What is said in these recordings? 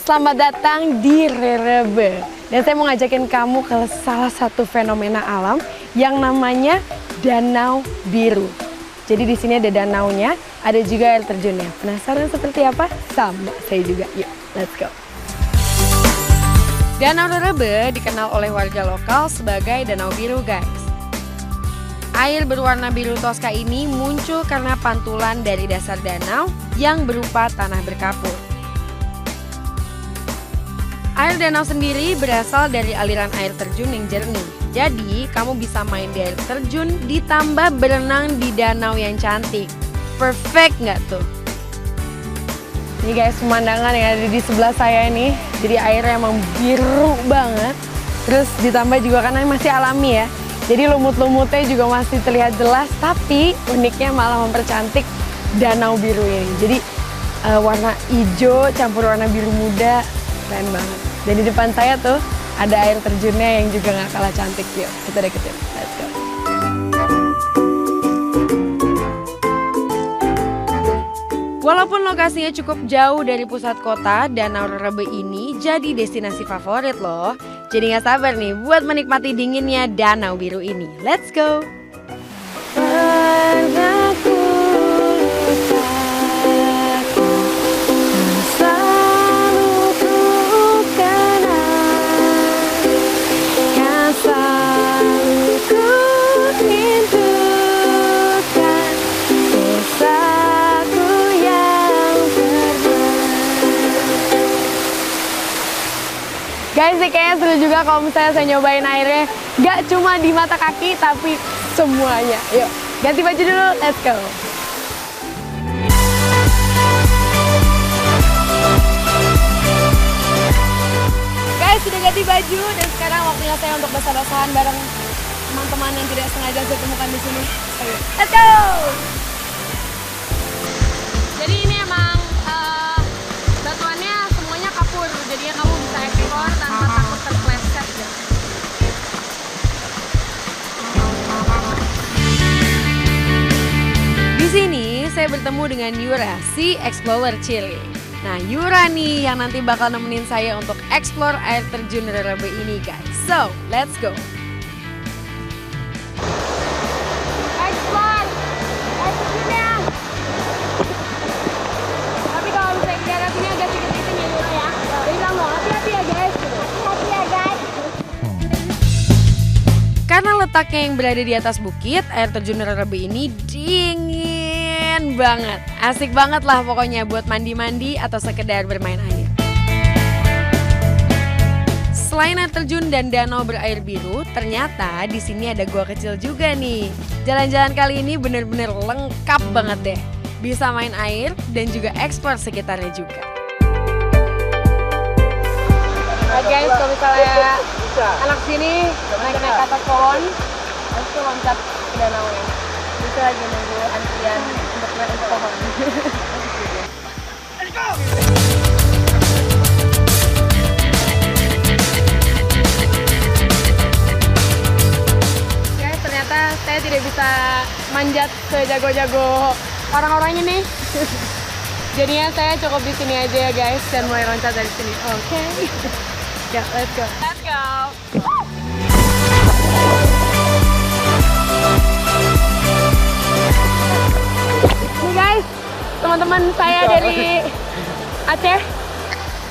selamat datang di Rerebe. Dan saya mau ngajakin kamu ke salah satu fenomena alam yang namanya Danau Biru. Jadi di sini ada danaunya, ada juga air terjunnya. Penasaran seperti apa? Sama saya juga. Yuk, let's go. Danau Rerebe dikenal oleh warga lokal sebagai Danau Biru, guys. Air berwarna biru toska ini muncul karena pantulan dari dasar danau yang berupa tanah berkapur. Air danau sendiri berasal dari aliran air terjun yang jernih. Jadi, kamu bisa main di air terjun ditambah berenang di danau yang cantik. Perfect nggak tuh? Nih guys, pemandangan yang ada di sebelah saya ini. Jadi airnya emang biru banget. Terus ditambah juga karena masih alami ya. Jadi lumut-lumutnya juga masih terlihat jelas. Tapi uniknya malah mempercantik danau biru ini. Jadi warna hijau campur warna biru muda. Keren banget. Dan di depan saya tuh ada air terjunnya yang juga gak kalah cantik. Yuk, kita deketin. Let's go. Walaupun lokasinya cukup jauh dari pusat kota, Danau Rerebe ini jadi destinasi favorit loh. Jadi gak sabar nih buat menikmati dinginnya Danau Biru ini. Let's go. Guys, sih kayaknya seru juga kalau misalnya saya nyobain airnya gak cuma di mata kaki, tapi semuanya. Yuk, ganti baju dulu, let's go. Guys, sudah ganti baju dan sekarang waktunya saya untuk basah-basahan bareng teman-teman yang tidak sengaja saya temukan di sini. Ayo, let's go! Jadi ini emang batuannya semuanya kapur, jadinya kamu bisa explore tanpa takut terpleset deh. Di sini saya bertemu dengan Yura, si explorer Chili. Nah, Yura nih yang nanti bakal nemenin saya untuk explore air terjun Rerebe ini, guys. So, let's go. Explore air terjunnya. Tapi kalau misalnya di daerah sini agak sedikit ya Yura ya. Jadi bilang mau hati-hati ya guys. Hati-hati ya guys. Karena letaknya yang berada di atas bukit, air terjun Rerebe ini dingin banget. Asik banget lah pokoknya buat mandi-mandi atau sekedar bermain air. Selain air terjun dan danau berair biru, ternyata di sini ada gua kecil juga nih. Jalan-jalan kali ini bener-bener lengkap banget deh. Bisa main air dan juga eksplor sekitarnya juga. Oke guys, kalau misalnya anak sini naik ke atas pohon, terus tuh loncat ke danau ya. Bisa lagi nunggu antrian untuk naik ke pohon. Let's go! Guys, ternyata saya tidak bisa manjat sejago-jago orang-orangnya nih. Jadinya saya cukup di sini aja ya guys dan mulai loncat dari sini. Oke. Ya, let's go. Let's go. Nih guys, teman-teman saya dari Aceh.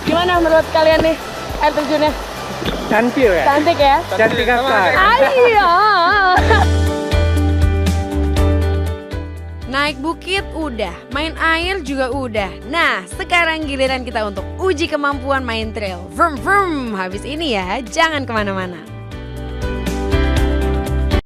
Gimana menurut kalian nih air terjunnya? Cantik ya? Cantik ya? Cantik kakak. Ayo. Naik bukit udah, main air juga udah. Nah, sekarang giliran kita untuk uji kemampuan main trail. Vroom vroom, habis ini ya, jangan kemana-mana.